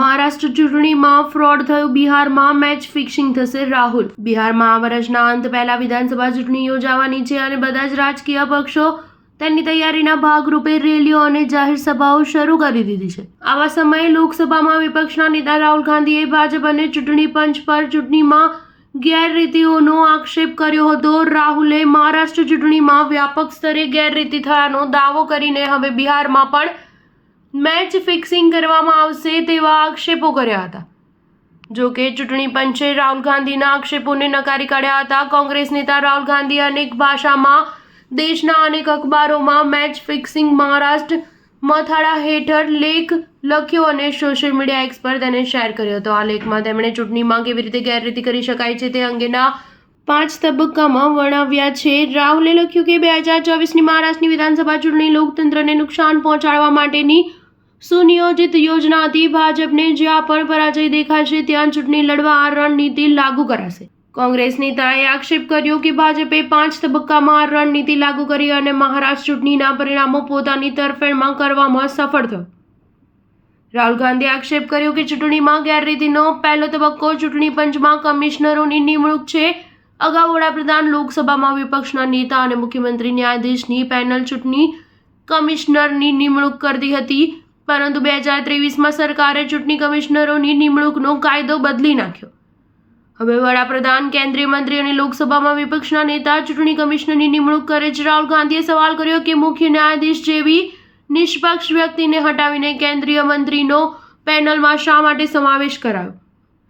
મહારાષ્ટ્ર ચૂંટણીમાં ફ્રોડ થયું, બિહારમાં મેચ ફિક્સિંગ થશે રાહુલ. બિહારમાં આ વર્ષના અંત પહેલા વિધાનસભા ચૂંટણી યોજાવાની છે અને બધા જ રાજકીય પક્ષો તેની તૈયારીના ભાગરૂપે રેલીઓ અને જાહેર સભાઓ શરૂ કરી દીધી છે. આવા સમયે લોકસભામાં વિપક્ષના નેતા રાહુલ ગાંધીએ ભાજપ અને ચૂંટણી પંચ પર ચૂંટણીમાં ગેરરીતિઓનો આક્ષેપ કર્યો હતો. રાહુલે મહારાષ્ટ્ર ચૂંટણીમાં વ્યાપક સ્તરે ગેરરીતિ થયાનો દાવો કરીને હવે બિહારમાં પણ મેચ ફિક્સિંગ કરવામાં આવશે તેવા આક્ષેપો કર્યા હતા. જો કે ચૂંટણી પંચે રાહુલ ગાંધીના આક્ષેપોને નકારી કાઢ્યા હતા. કોંગ્રેસ નેતા રાહુલ ગાંધીએ અનેક ભાષામાં દેશના અનેક અખબારોમાં મેચ ફિક્સિંગ મહારાષ્ટ્ર મથાળા હેઠળ લેખ લખ્યો અને સોશિયલ મીડિયા એક્સ પર તેને શેર કર્યો હતો. આ લેખમાં તેમણે ચૂંટણીમાં કેવી રીતે ગેરરીતિ કરી શકાય છે તે અંગેના 5 તબક્કામાં વર્ણવ્યા છે. રાહુલે લખ્યું કે 2024ની મહારાષ્ટ્રની વિધાનસભા ચૂંટણી લોકતંત્રને નુકસાન પહોંચાડવા માટેની સુનિયોજિત યોજના હતી. ભાજપને જ્યાં પણ પરાજય દેખાશે ત્યાં ચૂંટણી લડવા આ રણનીતિ લાગુ કરાશે. કોંગ્રેસ નેતાએ આક્ષેપ કર્યો કે ભાજપે 5 તબક્કામાં આ રણનીતિ લાગુ કરી અને મહારાષ્ટ્ર ચૂંટણીના પરિણામો પોતાની તરફેણમાં કરવામાં સફળ થયો. રાહુલ ગાંધીએ આક્ષેપ કર્યો કે ચૂંટણીમાં ગેરરીતિનો પહેલો તબક્કો ચૂંટણી પંચમાં કમિશનરોની નિમણૂક છે. અગાઉ વડાપ્રધાન લોકસભામાં વિપક્ષના નેતા અને મુખ્યમંત્રી ન્યાયાધીશની પેનલ ચૂંટણી કમિશનરની નિમણૂક કરતી હતી, પરંતુ 2023માં સરકારે ચૂંટણી કમિશનરોની નિમણૂકનો કાયદો બદલી નાખ્યો. હવે વડાપ્રધાન, કેન્દ્રીય મંત્રી અને લોકસભામાં વિપક્ષના નેતા ચૂંટણી કમિશનરની નિમણૂક કરે છે. રાહુલ ગાંધીએ સવાલ કર્યો કે મુખ્ય ન્યાયાધીશ જેવી નિષ્પક્ષ વ્યક્તિને હટાવીને કેન્દ્રીય મંત્રીનો પેનલમાં શા માટે સમાવેશ કરાયો.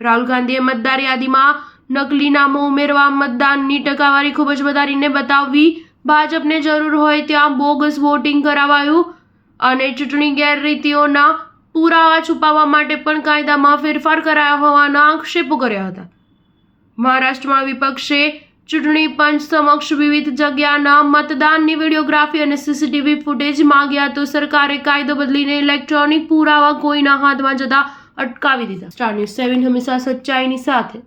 રાહુલ ગાંધીએ મતદાર યાદીમાં નકલી નામો ઉમેરવા, મતદાનની ટકાવારી ખૂબ જ વધારીને બતાવવી, ભાજપને જરૂર હોય ત્યાં બોગસ વોટિંગ કરાવાયું અને ચૂંટણી ગેરરીતિઓના પુરાવા છુપાવવા માટે પણ કાયદામાં ફેરફાર કરાયા હોવાના આક્ષેપો કર્યા હતા. મહારાષ્ટ્રમાં વિપક્ષે ચૂંટણી પંચ સમક્ષ વિવિધ જગ્યાના મતદાનની વિડીયોગ્રાફી અને સીસીટીવી ફૂટેજ માંગ્યા તો સરકારે કાયદો બદલીને ઇલેક્ટ્રોનિક પુરાવા કોઈના હાથમાં જતા અટકાવી દીધા. સ્ટાર ન્યૂઝ 7 હંમેશા સચ્ચાઈની સાથે.